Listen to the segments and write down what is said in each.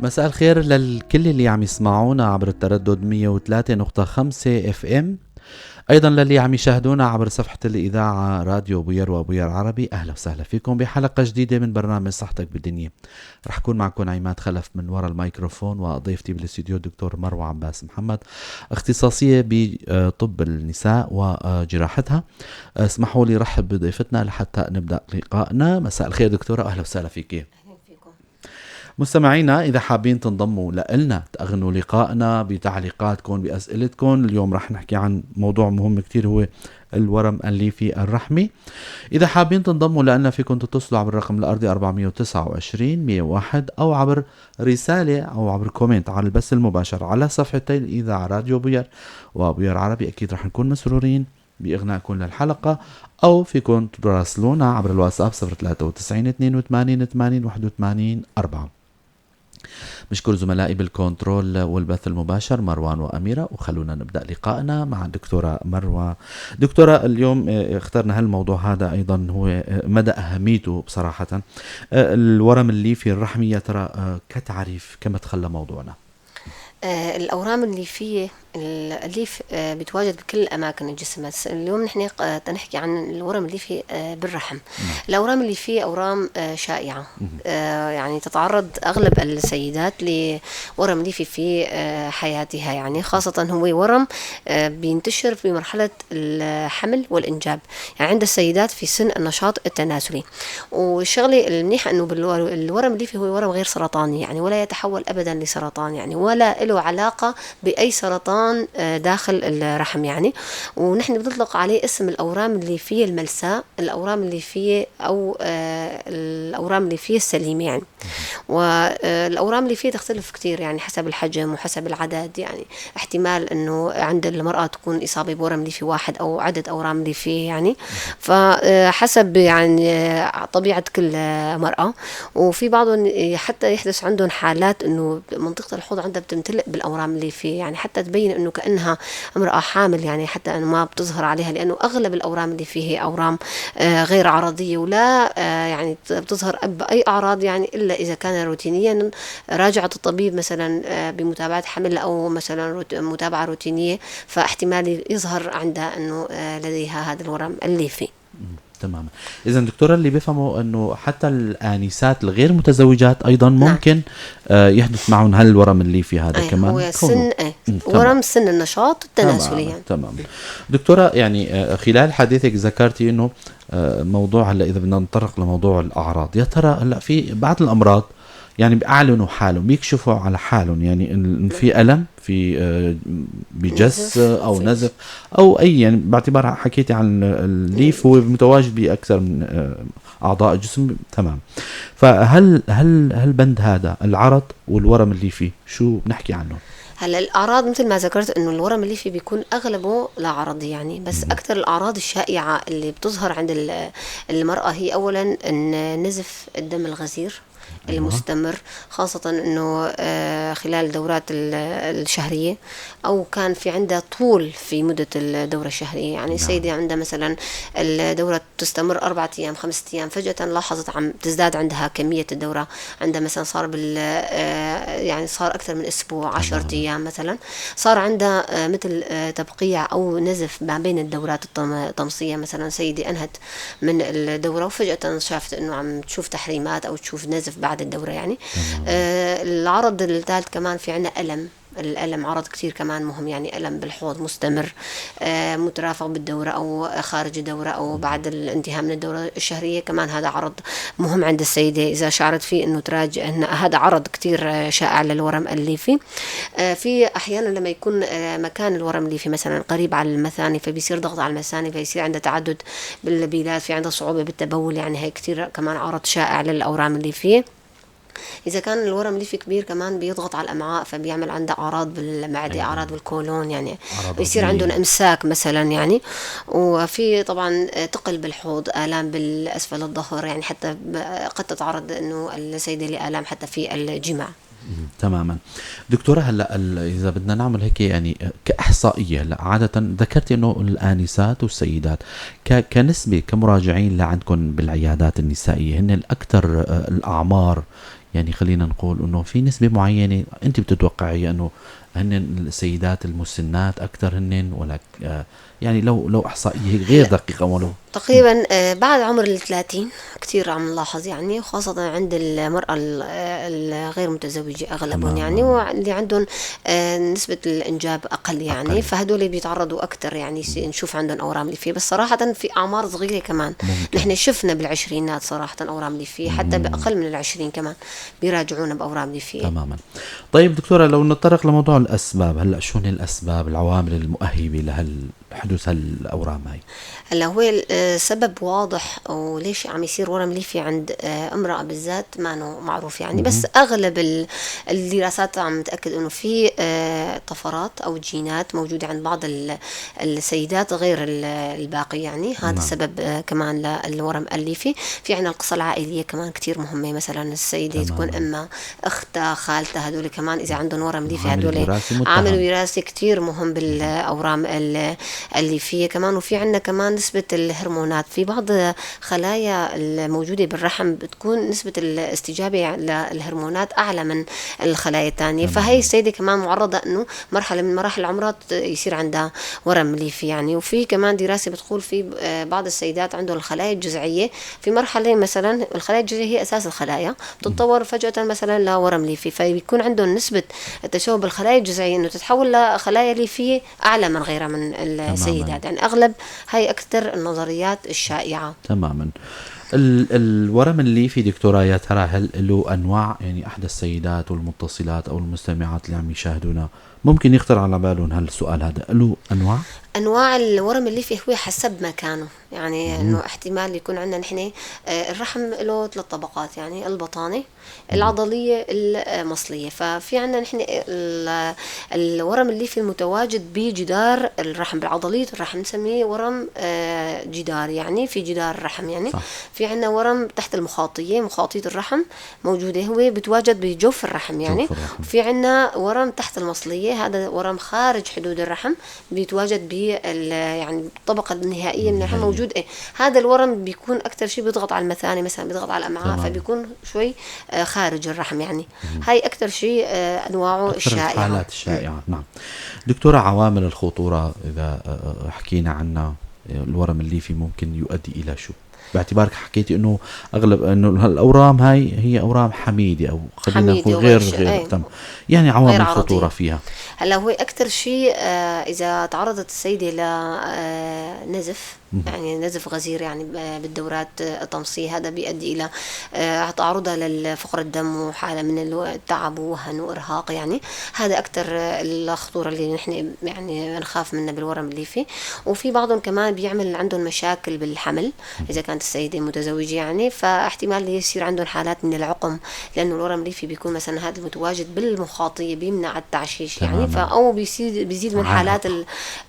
مساء الخير للكل اللي عم يسمعونا عبر التردد 103.5 اف ام، ايضا للي عم يشاهدونا عبر صفحة الاذاعة راديو بوير وبوير عربي. اهلا وسهلا فيكم بحلقة جديدة من برنامج صحتك بالدنيا. رح كون معكم عماد خلف من وراء الميكروفون، وضيفتي بالاستديو الدكتور مروة عباس محمد، اختصاصية بطب النساء وجراحتها. اسمحوا لي رحب بضيفتنا لحتى نبدأ لقائنا. مساء الخير دكتورة، اهلا وسهلا فيك. مستمعينا إذا حابين تنضموا لنا تأغنوا لقائنا بتعليقاتكم بأسئلتكم، اليوم رح نحكي عن موضوع مهم كتير، هو الورم الليفي الرحمي. إذا حابين تنضموا لنا فيكم تتصلوا عبر الرقم الأرضي 429 101 أو عبر رسالة أو عبر كومنت على البث المباشر على صفحتي الإذاعة راديو بوير وبوير عربي. أكيد رح نكون مسرورين بإغنائكم للحلقة، أو فيكم تراسلونا عبر الواتساب 093 82 80 81 4. بشكر زملائي بالكنترول والبث المباشر مروان وأميرة، وخلونا نبدأ لقائنا مع الدكتورة مروة. دكتورة، اليوم اخترنا هالموضوع هذا، أيضا هو مدى أهميته بصراحة. الورم الليفي الرحمي، يا ترى كتعريف كما تخلى موضوعنا؟ الأورام الليفية الليف بتواجد بكل أماكن الجسم. اليوم نحن نحكي عن الورم الليفي بالرحم. الأورام الليفية أورام شائعة، يعني تتعرض أغلب السيدات لورم ليفي في حياتها، يعني خاصة هو ورم بينتشر في مرحلة الحمل والإنجاب، يعني عند السيدات في سن النشاط التناسلي. والشغلة المنيحة أنه الورم الليفي هو ورم غير سرطاني، يعني ولا يتحول أبدا لسرطان، يعني ولا له علاقة بأي سرطان داخل الرحم يعني. ونحن بنطلق عليه اسم الأورام الليفية الملساء، الأورام الليفية أو الأورام الليفية السليمة يعني. والأورام الليفية تختلف كتير يعني حسب الحجم وحسب العدد، يعني احتمال أنه عند المرأة تكون إصابة بورم ليفي واحد أو عدد أورام ليفية يعني، فحسب يعني طبيعة كل مرأة. وفي بعضهم حتى يحدث عندهم حالات أنه منطقة الحوض عندها بتمتلئ بالأورام الليفية، يعني حتى تبين أنه كأنها امرأة حامل، يعني حتى أنه ما بتظهر عليها، لأنه أغلب الأورام اللي فيه أورام غير عرضية، ولا يعني بتظهر بأي أعراض يعني إلا إذا كان روتينيا راجعت الطبيب مثلا بمتابعة حمل أو مثلا متابعة روتينية، فاحتمال يظهر عندها أنه لديها هذا الورم الليفي. تماما. إذا دكتورة، اللي بيفهموا أنه حتى الآنسات الغير متزوجات أيضا ممكن يحدث معهم هالورم الليفي هذا كمان. هو سن ورم سن النشاط التناسلي يعني. تمام. دكتورة، يعني خلال حديثك ذكرتي أنه موضوع، هلا إذا بدنا نتطرق لموضوع الأعراض، يا ترى هلا في بعض الأمراض يعني بيعلنوا حالهم، بيكشفوا على حالهم، يعني إن في ألم، في بجس أو نزف أو أي، يعني باعتبار حكيتي عن الليف هو متواجد بأكثر من أعضاء الجسم. تمام. فهل بند هذا العرض والورم الليفي شو بنحكي عنه؟ هلا الأعراض مثل ما ذكرت إنه الورم الليفي بيكون أغلبه لا عرضي يعني، بس أكثر الأعراض الشائعة اللي بتظهر عند المرأة هي أولا نزف الدم الغزير المستمر، خاصة أنه خلال الدورات الشهرية، أو كان في عندها طول في مدة الدورة الشهرية، يعني السيدة عندها مثلا الدورة تستمر 4 أيام 5 أيام، فجأة لاحظت عم تزداد عندها كمية الدورة، عندها مثلا صار يعني صار أكثر من أسبوع 10 أيام مثلا، صار عندها مثل تبقيع أو نزف ما بين الدورات الطمسية، مثلا سيدة أنهت من الدورة وفجأة شافت أنه عم تشوف تحريمات أو تشوف نزف بعد الدورة يعني. العرض الثالث كمان في عنا ألم. الألم عرض كتير كمان مهم، يعني ألم بالحوض مستمر مترافق بالدورة أو خارج الدورة أو بعد الانتهاء من الدورة الشهرية، كمان هذا عرض مهم عند السيدة إذا شعرت فيه أنه تراجع، إن هذا عرض كتير شائع للورم الليفي. في أحيانا لما يكون مكان الورم الليفي مثلا قريب على المثاني، فبيصير ضغط على المثاني، فيصير عنده تعدد بالبيلات، في عنده صعوبة بالتبول، يعني هي كتير كمان عرض شائع للأورام الليفية. إذا كان الورم الليفي كبير كمان بيضغط على الأمعاء، فبيعمل عنده أعراض بالمعدة، أعراض بالكولون، يعني بيصير عندهم إمساك مثلا يعني. وفي طبعا تقل بالحوض، آلام بالأسفل الظهر، يعني حتى قد تتعرض إنه السيدة لآلام حتى في الجماع. تماما. دكتورة، هلا إذا بدنا نعمل هيك يعني كإحصائية، هلا عادة ذكرتي إنه الآنسات والسيدات كنسبة كمراجعين لعندكم بالعيادات النسائية هن الأكثر الأعمار يعني خلينا نقول انه في نسبة معينة انت بتتوقعي انه هن السيدات المسنات اكثر هن ولا يعني لو احصائية غير هلا دقيقة ولو. تقريبا بعد عمر ال30 كتير عم نلاحظ يعني، خاصة عند المرأة الغير متزوجة أغلبهم يعني، تماما. واللي عندهم نسبة الإنجاب أقل يعني، اقل. فهدول بيتعرضوا أكتر يعني نشوف عندهم أورام ليفية. بس صراحة في أعمار صغيرة كمان ممكن. نحن شفنا بالعشرينات صراحة أورام ليفية، حتى بأقل من ال20 كمان بيراجعونا بأورام ليفية. تماما. طيب دكتورة، لو نتطرق لموضوع الأسباب، هلأ شو هن الأسباب العوامل المؤهبة لحدوث هالأورام هاي؟ هلا هو سبب واضح وليش عم يصير ورم ليفي عند امرأة بالذات ما معروف يعني، بس أغلب الدراسات عم تأكد إنه في طفرات أو جينات موجودة عند بعض السيدات غير الباقي يعني، هذا نعم. سبب كمان للورم الليفي. في عنا القصة العائلية كمان كتير مهمة، مثلا السيدة تكون تماما. أمها أختها خالتها، هدول كمان إذا عندهم ورم ليفي عامل هدول الوراثة عامل متهم. وراثي كتير مهم بالأورام الليفية كمان. وفي عنا كمان نسبة الهرمونات في بعض خلايا الموجودة بالرحم بتكون نسبة الاستجابة للهرمونات أعلى من الخلايا الثانية، فهي تماما. السيدة كمان معرضة أنه مرحلة من مراحل عمرها يصير عندها ورم ليفي يعني. وفي كمان دراسة بتقول في بعض السيدات عندهم الخلايا الجذعية في مرحلة، مثلا الخلايا الجذعية هي أساس الخلايا، بتتطور فجأة مثلا لورم ليفي، فبيكون عندهم نسبة التشوه بالخلايا الجذعية أنه تتحول لخلايا ليفية أعلى من غيرها من تماما. السيدات يعني. أغلب هاي أكثر النظريات الشائعة. تماما. الورم الليفي دكتورة، يا ترى هل له أنواع؟ يعني أحد السيدات والمتصلات أو المستمعات اللي عم يشاهدونا ممكن يخطر على بالهم هالسؤال هذا، له أنواع؟ انواع الورم الليفي هو حسب مكانه يعني، انه احتمال يكون عندنا نحن الرحم له 3 طبقات يعني، البطانه العضليه المصليه. ففي عندنا نحن الورم الليفي المتواجد بجدار الرحم بالعضليه الرحم نسميه ورم جدار يعني، في جدار الرحم يعني. صح. في عندنا ورم تحت المخاطيه، مخاطيه الرحم موجوده، هو بتواجد بجوف الرحم يعني. جوف الرحم. في عندنا ورم تحت المصليه، هذا ورم خارج حدود الرحم بيتواجد يعني الطبقة النهائية من الرحم موجود. هذا الورم بيكون أكتر شيء بيضغط على المثانة مثلا، بيضغط على الأمعاء، تمام. فبيكون شوي خارج الرحم يعني. هاي أكتر شيء أنواعه أكثر الشائعة. الحالات الشائعة. نعم دكتورة، عوامل الخطورة إذا حكينا عنها، الورم الليفي ممكن يؤدي إلى شو؟ باعتبارك حكيتي انه اغلب انه الاورام هاي هي اورام حميده، او خلينا نقول غير تم، يعني عوامل الخطوره فيها. هلا هو اكثر شيء اذا تعرضت السيده لنزف يعني نزف غزير يعني بالدورات الطمسيه، هذا بيؤدي الى تعرضها للفقر الدم وحاله من التعب ووهن وارهاق يعني. هذا اكثر الخطوره اللي نحن يعني نخاف منها بالورم الليفي. وفي بعضهم كمان بيعمل عندهم مشاكل بالحمل اذا كانت السيده متزوجه يعني، فاحتمال يصير عندهم حالات من العقم، لانه الورم الليفي بيكون مثلا هذا المتواجد بالمخاطيه بيمنع التعشيش يعني، او بيزيد من حالات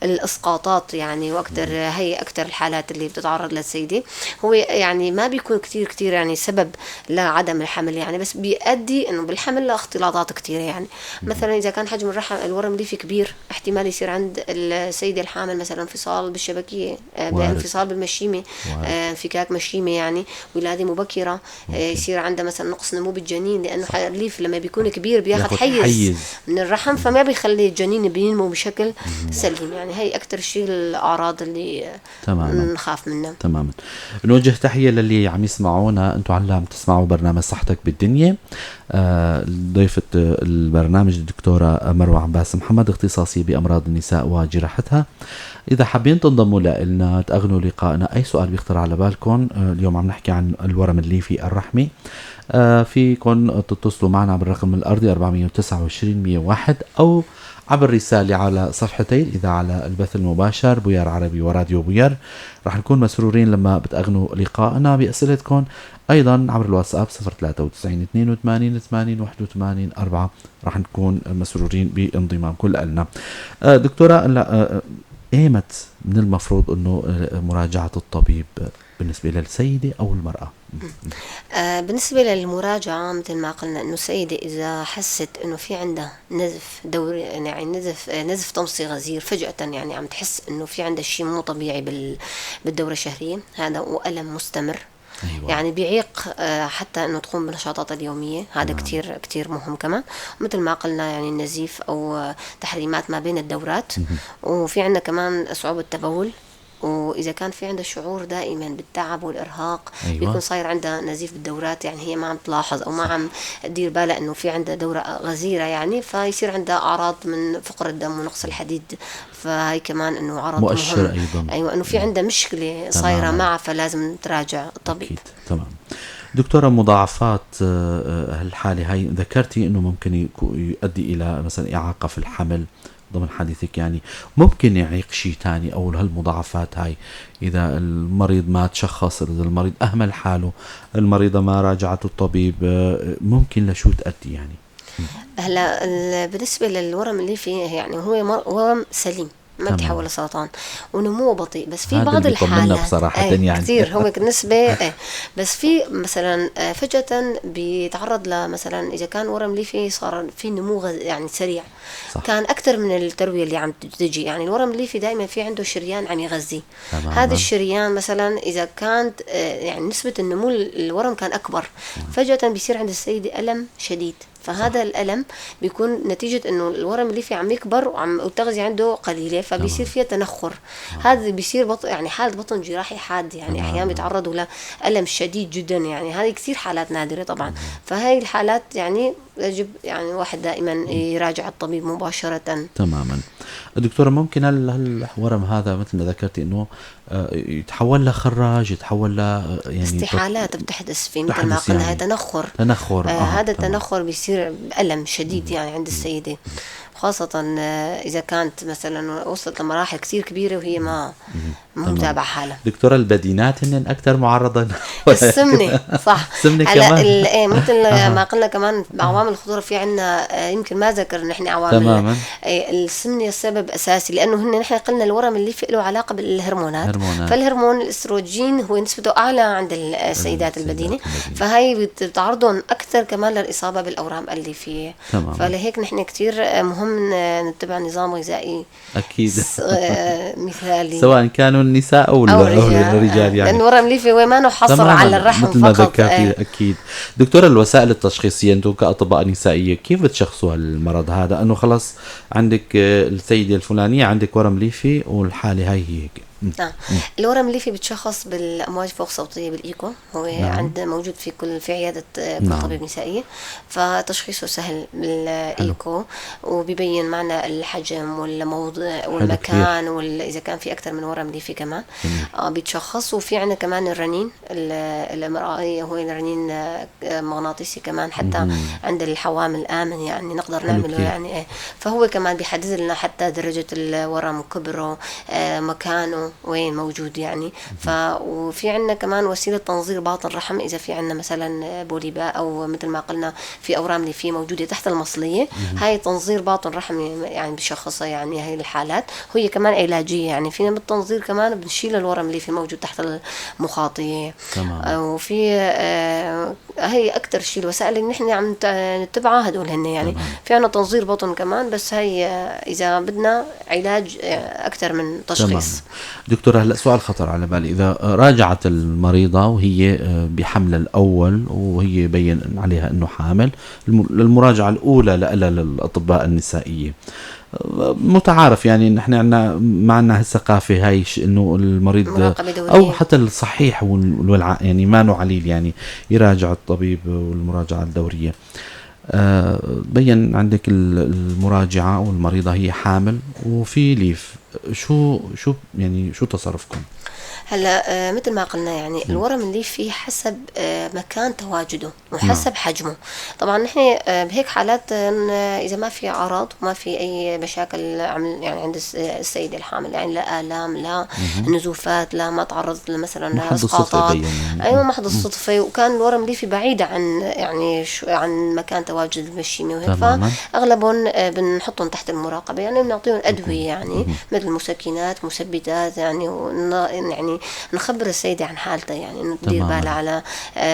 الاسقاطات يعني. واكثر هي اكثر الحالات اللي بتتعرض للسيده. هو يعني ما بيكون كتير يعني سبب لعدم الحمل يعني، بس بيؤدي انه بالحمل لاختلاطات كتيره يعني. مثلا اذا كان حجم الورم الليفي كبير، احتمال يصير عند السيده الحامل مثلا انفصال بالشبكيه، انفصال بالمشيمه، انفكاك مشيمه يعني، ولاده مبكره، يصير عندها مثلا نقص نمو بالجنين، لانه الليف لما بيكون كبير بياخذ حيز من الرحم، فما بيخلي الجنين بينمو بشكل سليم يعني. هي اكثر شيء الاعراض اللي نخاف منها. تماما. بنوجه تحيه للي عم يسمعونا، انتم عم تسمعوا برنامج صحتك بالدنيا. ضيفة البرنامج الدكتورة مروة عباس محمد، اختصاصية بأمراض النساء وجراحتها. إذا حابين تنضموا لنا تأغنوا لقائنا، أي سؤال بيخطر على بالكم، اليوم عم نحكي عن الورم الليفي الرحمي، فيكن تتصلوا معنا عبر الرقم الأرضي 429-101 أو عبر رسالة على صفحتي الإذاعة على البث المباشر بويار عربي وراديو بويار. رح نكون مسرورين لما بتأغنوا لقائنا بأسئلتكم، أيضا عبر الواتساب 093-82-80-81-4. رح نكون مسرورين بانضمامكم لنا. دكتورة، ايمت من المفروض انه مراجعة الطبيب بالنسبة للسيدة او المرأة؟ بالنسبة للمراجعة مثل ما قلنا انه السيدة اذا حست انه في عندها نزف دوري يعني نزف طمسي غزير فجأة يعني، عم تحس انه في عندها شيء مو طبيعي بالدورة الشهرية هذا، وألم مستمر أيوة. يعني بيعيق حتى انه تقوم بنشاطاتها اليوميه، هذا كتير كتير مهم كمان. مثل ما قلنا يعني النزيف او تحريمات ما بين الدورات. وفي عندنا كمان صعوبه تبول، وإذا كان في عندها شعور دائما بالتعب والإرهاق، أيوة. بيكون صاير عندها نزيف بالدورات، يعني هي ما عم تلاحظ أو ما عم تدير بالها إنه في عندها دورة غزيرة يعني، فيصير عندها أعراض من فقر الدم ونقص الحديد، فهي كمان إنه عرض مؤشر مهم. أيضا. أيوة، إنه في عندها مشكلة صايرة معها، فلازم تراجع الطبيب. أكيد. تمام. دكتورة، مضاعفات هالحالة هاي ذكرتي إنه ممكن يؤدي إلى مثلا إعاقة في الحمل ضمن حديثك، يعني ممكن يعيق شيء تاني أو هالمضاعفات هاي إذا المريض ما تشخص، إذا المريض أهمل حاله، المريضة ما راجعته الطبيب، ممكن لشو تؤدي يعني؟ هلا بالنسبة للورم اللي فيه يعني هو ورم سليم، ما بتحول لسرطان ونموه بطيء، بس في بعض الحالات بصراحة يعني كثير هو بالنسبة بس في مثلا فجأة بيتعرض لمثلا إذا كان ورم ليفي صار في نمو يعني سريع، صح. كان أكثر من التروية اللي عم تجي، يعني الورم الليفي دائما في عنده شريان عم يغذي هذا الشريان، مثلا إذا كانت يعني نسبة النمو الورم كان أكبر، فجأة بيصير عند السيدة ألم شديد، فهذا الألم بيكون نتيجة إنه الورم اللي فيه عم يكبر والتغذية عنده قليلة، فبيصير فيها تنخر. هذا بيصير يعني حالة بطن جراحي حاد، يعني أحيانا بيتعرضوا لألم شديد جدا، يعني هذه كثير حالات نادرة طبعا. فهاي الحالات يعني يجب يعني واحد دائما يراجع الطبيب مباشرة. تماما. دكتورة، ممكن الورم هذا مثل ما ذكرتي إنه يتحول لخراج، يتحول يعني استحالات بتحدث فيه، مثل ما قلنا يعني تنخر. هذا التنخر بيصير ألم شديد يعني عند السيدة، خاصة إذا كانت مثلا وصلت لمراحل كثير كبيرة وهي ما متابعة حالها. دكتورة، البدينات هن أكثر معرضة السمنة، صح. السمنة كمان مثل ما قلنا كمان عوامل الخطورة في عنا، يمكن ما ذكر نحن عوامل السمنة السبب أساسي، لأنه هن نحن قلنا الورم اللي له علاقة بالهرمونات، فالهرمون الاستروجين هو نسبته أعلى عند السيدات البدينة، فهي بتعرضهم أكثر كمان للإصابة بالأورام الليفية. فلهيك نحن كتير مهم نتبع نظام غذائي أكيد مثالي، سواء كانوا النساء أو الرجال يعني، لأن الورم الليفي ما له حصر على الرحم مثل ما ذكرتي. أكيد. دكتورة، الوسائل التشخيصية أنتم كأطباء نسائية كيف بتشخصوا المرض هذا؟ أنه خلاص عندك السيدة الفلانية عندك ورم ليفي والحالة هاي هيك. الورم الليفي بتشخص بالأمواج فوق صوتية بالإيكو، هو عند موجود في عيادة كل طبيب نسائية، فتشخيصه سهل بالإيكو، وبيبين معنا الحجم والموضع والمكان، وإذا كان في أكثر من ورم ليفي كمان بيتشخص. وفي عنا كمان الرنين الامرأة، هو الرنين مغناطيسي كمان، حتى عند الحوامل الآمن يعني نقدر نعمله يعني فهو كمان بيحدد لنا حتى درجة الورم، كبره، مكانه وين موجود يعني. وفي عنا كمان وسيلة تنظير باطن الرحم، إذا في عنا مثلا بوليباء أو مثل ما قلنا في أورام اللي فيه موجودة تحت المصلية، هاي تنظير باطن الرحم يعني بشخصها يعني هاي الحالات، هي كمان علاجية يعني. فينا بالتنظير كمان بنشيل الورم اللي فيه موجود تحت المخاطية. وفي هي أكتر شيء الوسائل اللي نحن عم نتبعها هدول هن يعني. في عنا تنظير بطن كمان، بس هي إذا بدنا علاج أكتر من تشخيص. دكتورة، هلا سؤال خطر على بالي، إذا راجعت المريضة وهي بحمل الأول وهي بين عليها أنه حامل، المراجعة الأولى للأطباء النسائية متعارف يعني نحن عنا معنا هالثقافة هاي إنه المريض أو حتى الصحيح يعني ما عليل يعني يراجع الطبيب والمراجعة الدورية. بين عندك المراجعة والمريضة هي حامل وفي ليف، شو يعني شو تصرفكم؟ هلا مثل ما قلنا يعني الورم اللي فيه حسب مكان تواجده وحسب حجمه. طبعا نحن بهيك حالات اذا ما في اعراض وما في اي مشاكل يعني عند السيده الحامل، يعني لا الام لا نزوفات لا ما تعرضت مثلا لاسقاطات، ايوه محض الصدفه، وكان الورم اللي فيه بعيد عن يعني عن مكان تواجد المشيمه وهيك، فاغلبهم بنحطهم تحت المراقبه، يعني بنعطيهم ادويه يعني مثل مسكنات مثبتات يعني يعني نخبر السيدة عن حالتها، يعني إنه تدير تماماً. بالها على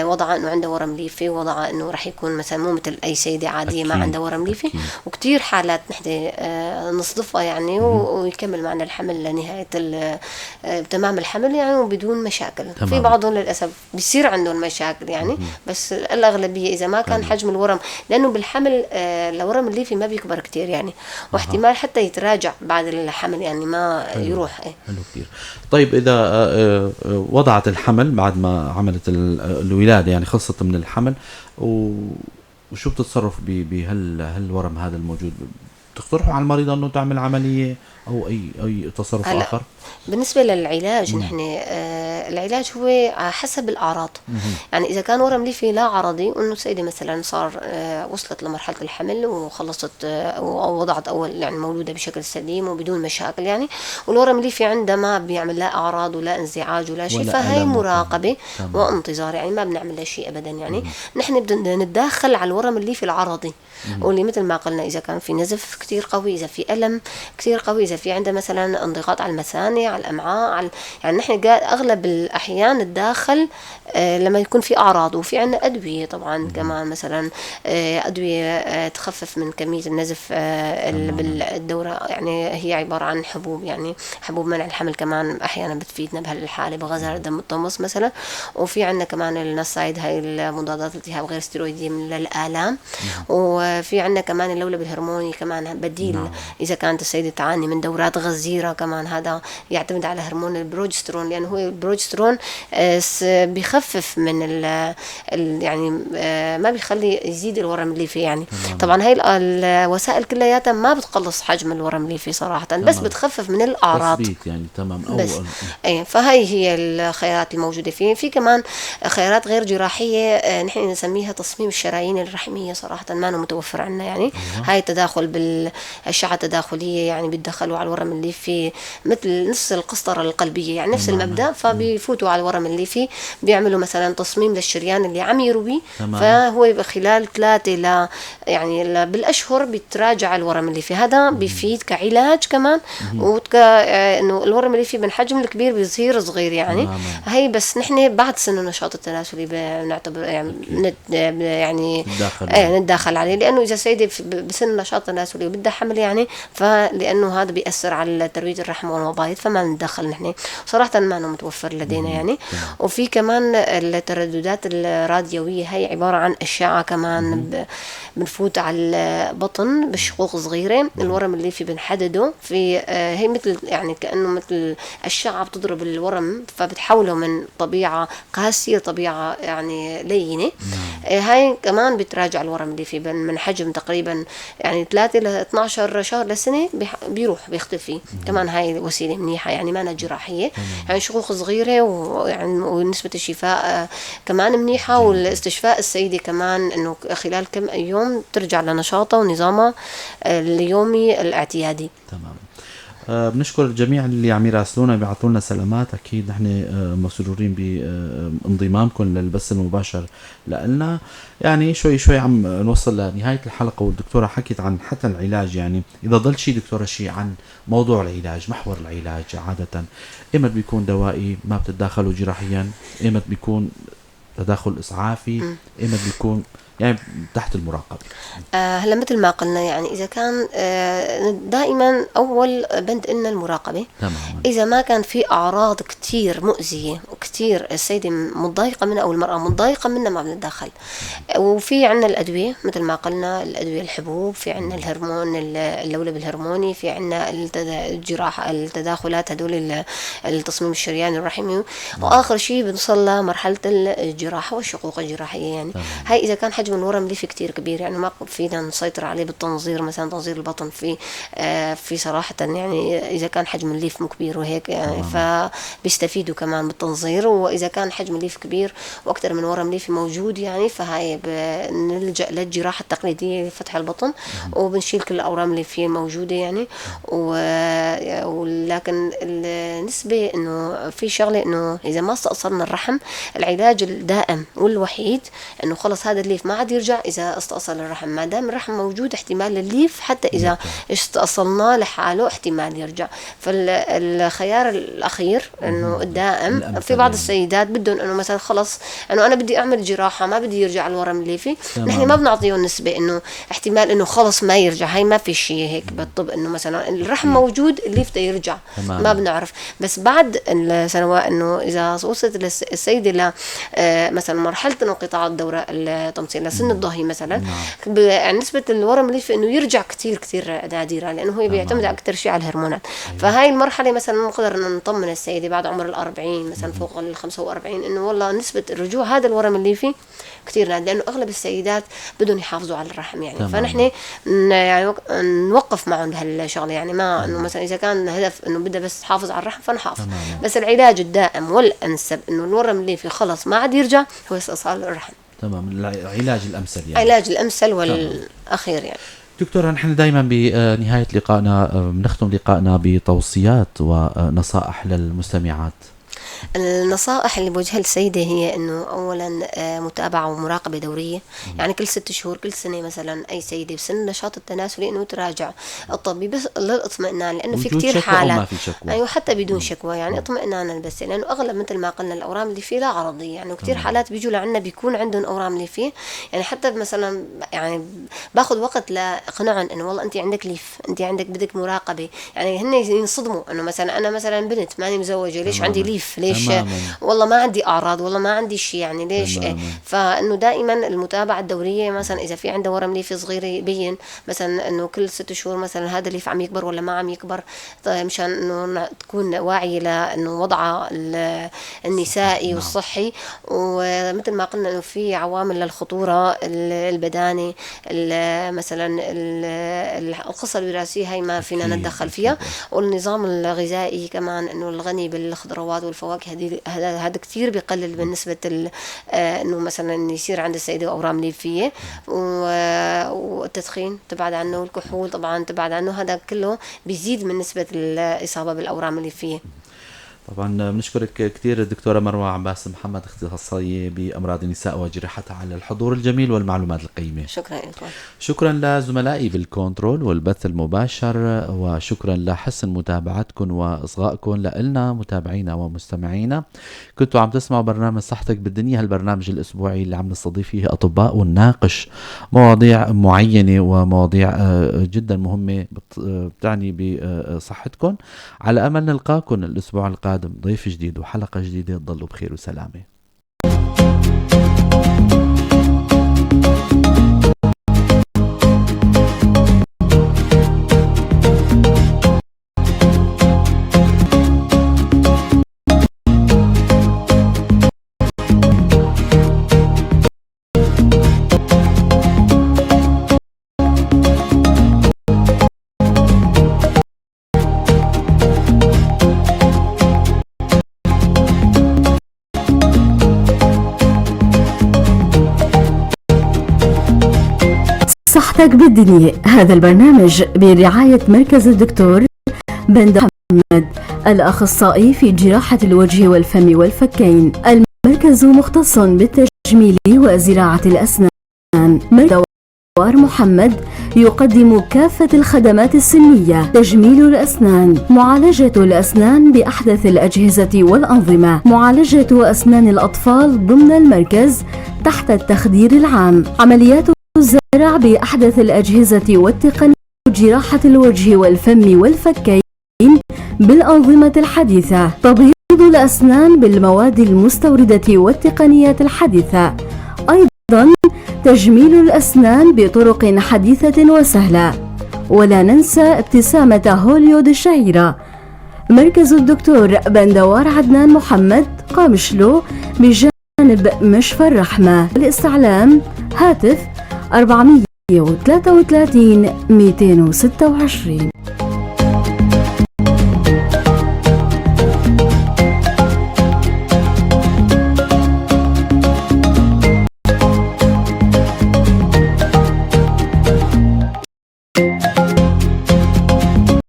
وضعها إنه عندها ورم ليفي، وضعها إنه رح يكون مثلا مو مثل أي سيدة عادية ما أكيد، عندها ورم ليفي. أكيد. وكتير حالات نحن نصدفها يعني ويكمل معنا الحمل لنهاية تمام الحمل يعني وبدون مشاكل. في تمام. بعضهم للأسف بيصير عندهم مشاكل يعني، بس الأغلبية إذا ما كان حجم الورم، لأنه بالحمل الورم الليفي ما بيكبر كتير يعني، واحتمال حتى يتراجع بعد الحمل يعني ما يروح. حلو كتير. طيب إذا وضعت الحمل بعد ما عملت الولادة، يعني خلصت من الحمل، وشو بتتصرف بهالورم هذا الموجود؟ تقترحوا على المريضة أنه تعمل عملية أو أي تصرف هلا آخر؟ بالنسبة للعلاج نحن العلاج هو حسب الأعراض. يعني إذا كان ورم ليفي لا عرضي، وإنه السيدة مثلا صار وصلت لمرحلة الحمل وخلصت ووضعت أول يعني مولودة بشكل سليم وبدون مشاكل يعني، والورم الليفي عندها ما بيعمل لا أعراض ولا انزعاج ولا شيء، فهي مراقبة وانتظار يعني ما بنعمل لا شيء أبدا يعني. نحن بدنا نتداخل على الورم الليفي العرضي، واللي مثل ما قلنا إذا كان في نزف كتير قوي، إذا في ألم كتير قوي، إذا في عندها مثلا انضغاط على المثانة على الأمعاء يعني نحن أغلب الأحيان نتداخل لما يكون في أعراض. وفي عنا أدوية طبعا كمان مثلا أدوية تخفف من كمية النزف بالدورة، يعني هي عبارة عن حبوب، يعني حبوب منع الحمل كمان أحيانا بتفيدنا بهالحالة بغزارة الدم الطمس مثلا. وفي عنا كمان النسايد، هاي المضادات الالتهاب غير ستيرويدية للآلام. وفي عنا كمان اللولب الهرموني كمان بديل إذا كانت السيدة تعاني من دورات غزيرة، كمان هذا يعتمد على هرمون البروجسترون، لأنه هو البروجسترون بيخفف من يعني ما بيخلي يزيد الورم الليفي يعني. طبعا هاي الوسائل كلياتها ما بتقلص حجم الورم الليفي صراحة، بس بتخفف من الأعراض يعني. تمام. بس فهي هي الخيارات الموجودة فيه. في كمان خيارات غير جراحية نحن نسميها تصميم الشرايين الرحمية، صراحة ما متوفر عنا يعني. هاي التداخل بالأشعة التداخلية، يعني بيتدخلوا على الورم الليفي مثل نفس القسطرة القلبية يعني نفس المبدأ، فبيفوتوا على الورم الليفي بيعملوا مثلا تصميم للشريان اللي عم يروي، فهو خلال 3 يعني بالأشهر بيتراجع الورم الليفي. هذا بيفيد كعلاج كمان، إنه الورم الليفي من حجم الكبير بيصير صغير يعني. هي بس نحن بعد سن النشاط التناسلي بنعتبر يعني نتداخل عليه، لأنه إذا سيدة بسن النشاط التناسلي وبدها حمل يعني، فلأنه هذا بيأثر على ترويج الرحم والمبايض، فما نتدخل نحن صراحة، ما متوفر لدينا يعني. وفي كمان الترددات الراديوية، هي عبارة عن أشعة كمان بنفوت على البطن بشقوق صغيرة، الورم اللي في بنحدده في هي مثل يعني كأنه مثل أشعة بتضرب الورم، فبتحوله من طبيعة قاسية طبيعة يعني لينة. هاي كمان بتراجع الورم اللي في من حجم تقريبا يعني 3 ل 12 شهر لسنة بيروح بيختفي. كمان هاي وسيلة منيحة يعني ما جراحية، يعني شقوق صغيرة ويعني ونسبة الشفاء كمان منيحة، والاستشفاء السيدة كمان إنه خلال كم يوم ترجع لنشاطها ونظامها اليومي الاعتيادي. تمام. بنشكر الجميع اللي عم يراسلونا بيعطوا لنا سلامات. اكيد نحن مسرورين بانضمامكم للبث المباشر لنا. يعني شوي شوي عم نوصل لنهايه الحلقه، والدكتوره حكت عن حتى العلاج. يعني اذا ضل شيء دكتوره شيء عن موضوع العلاج، محور العلاج عاده ايمت بيكون دوائي ما بتتداخلوا جراحيا، ايمت بيكون تداخل اسعافي، ايمت بيكون يعني تحت المراقبة. هلا مثل ما قلنا يعني إذا كان دائما أول بند إن المراقبة تماما. إذا ما كان في أعراض كتير مؤذية وكتير السيدة متضايقة منها أو المرأة متضايقة منها ما بنتدخل. وفي عنا الأدوية مثل ما قلنا، الأدوية الحبوب، في عنا الهرمون اللولب الهرموني، في عنا الجراحة التداخلات هدول التصميم الشرياني الرحمي، وآخر شيء بنوصل لمرحلة الجراحة والشقوق الجراحية يعني. هاي إذا كان حجم الورم ليفي كتير كبير يعني ما فينا نسيطر عليه بالتنظير، مثلا تنظير البطن في صراحة يعني إذا كان حجم الليف مو كبير وهيك يعني فبيستفيدوا كمان بالتنظير. وإذا كان حجم الليف كبير وأكثر من ورم ليفي موجود يعني، فهاي بنلجأ للجراحة التقليدية لفتح البطن وبنشيل كل الأورام اللي فيه موجودة يعني. ولكن النسبة إنه في شغلة إنه إذا ما استأصلنا الرحم، العلاج الدائم والوحيد إنه خلص هذا الليف ما عاد يرجع إذا استأصل الرحم. ما دام الرحم موجود احتمال الليف حتى إذا استأصلناه لحاله احتمال يرجع. فالخيار الأخير إنه الدائم. في بعض السيدات بدهم إنه مثلا خلص إنه أنا بدي أعمل جراحة ما بدي يرجع الورم الليفي، نحن ما بنعطيه نسبة إنه احتمال إنه خلص ما يرجع. هاي ما في شيء هيك بالطب إنه مثلا الرحم موجود الليف ده يرجع. ما بنعرف. بس بعد السنوات إنه إذا وصلت السيدة ل مثلا مرحلة انقطاع الدورة التمثيل لسن الضهي مثلا، يعني نسبة الورم الليفي إنه يرجع كتير نادرة، لأنه هو بيعتمد أكتر شيء على الهرمونات. فهاي المرحلة مثلا نقدر إنه نطمن السيدة بعد عمر 40 مثلا فوق 45 إنه والله نسبة الرجوع هذا الورم الليفي كتير نادر، لأنه أغلب السيدات بدهم يحافظوا على الرحم يعني. فنحن يعني نوقف معهم بهالشغلة يعني، ما إنه مثلا إذا كان الهدف إنه بدها بس تحافظ على الرحم فنحافظ. بس العلاج الدائم والأنسب إنه الورم الليفي خلص ما عاد يرجع هو استئصال الرحم. تمام، العلاج الأمثل يعني. علاج الأمثل والأخير يعني. دكتورة، نحن دائما بنهاية لقائنا بنختم لقائنا بتوصيات ونصائح للمستمعات. النصائح اللي بوجهها للسيدة هي إنه أولا متابعة ومراقبة دورية. يعني كل 6 شهور كل سنة مثلا أي سيدة بسن النشاط التناسلي إنه تراجع الطبيب بس للاطمئنان، لأنه في كتير حالات أيوة حتى بدون شكوى يعني اطمئنانا بس، لأنه أغلب مثل ما قلنا الأورام اللي فيه لا عرضية يعني. وكتير حالات بيجوا لعنا بيكون عندهم أورام اللي فيه يعني، حتى مثلا يعني باخذ وقت لأقنعهم إنه والله أنت عندك ليف، أنت عندك بدك مراقبة يعني. هن ينصدموا إنه مثلا أنا مثلا بنت ماني مزوجة ليش عندي ليف، ليش والله ما عندي أعراض، والله ما عندي شيء يعني ليش فإنه دائما المتابعة الدورية. مثلا إذا في عنده ورم ليفي صغير يبين مثلا إنه كل 6 شهور مثلا هذا الليف عم يكبر ولا ما عم يكبر، طيب مشان إنه تكون واعية لإنه وضعها النسائي والصحي. ومثل ما قلنا إنه في عوامل للخطورة البداني مثلا القصة الوراثية هاي ما فينا نتدخل فيها، والنظام الغذائي كمان إنه الغني بالخضروات والفواكه هذا كتير بيقلل من نسبة إنه مثلا يصير عند السيدة أورام ليفية. والتدخين تبعد عنه، والكحول طبعا تبعد عنه، هذا كله بيزيد من نسبة الإصابة بالأورام الليفية. طبعا بنشكرك كثير الدكتورة مروة عباس محمد، اختصاصية بأمراض النساء وجراحتها، على الحضور الجميل والمعلومات القيمة. شكرا لكم. شكرا لزملائي بالكنترول والبث المباشر، وشكرا لحسن متابعتكم وإصغائكم لنا متابعينا ومستمعينا. كنتوا عم تسمعوا برنامج صحتك بالدنيا، هالبرنامج الأسبوعي اللي عم نستضيف فيه أطباء ونناقش مواضيع معينة ومواضيع جدا مهمة بتعني بصحتكم. على أمل نلقاكم الأسبوع القادم ضيف جديد وحلقة جديدة. ضلوا بخير وسلامة. صحتك بالدنيا، هذا البرنامج برعاية مركز الدكتور بندر محمد، الأخصائي في جراحة الوجه والفم والفكين. المركز مختص بالتجميل وزراعة الأسنان. مركز بندر محمد يقدم كافة الخدمات السنية: تجميل الأسنان، معالجة الأسنان بأحدث الأجهزة والأنظمة، معالجة أسنان الأطفال ضمن المركز تحت التخدير العام، عمليات الزرع بأحدث الأجهزة والتقنيات، جراحة الوجه والفم والفكين بالأنظمة الحديثة، تبييض الأسنان بالمواد المستوردة والتقنيات الحديثة، أيضا تجميل الأسنان بطرق حديثة وسهلة. ولا ننسى ابتسامة هوليود الشهيرة. مركز الدكتور بندوار عدنان محمد، قامشلو بجانب مشفى الرحمة. الاستعلام هاتف 433 226.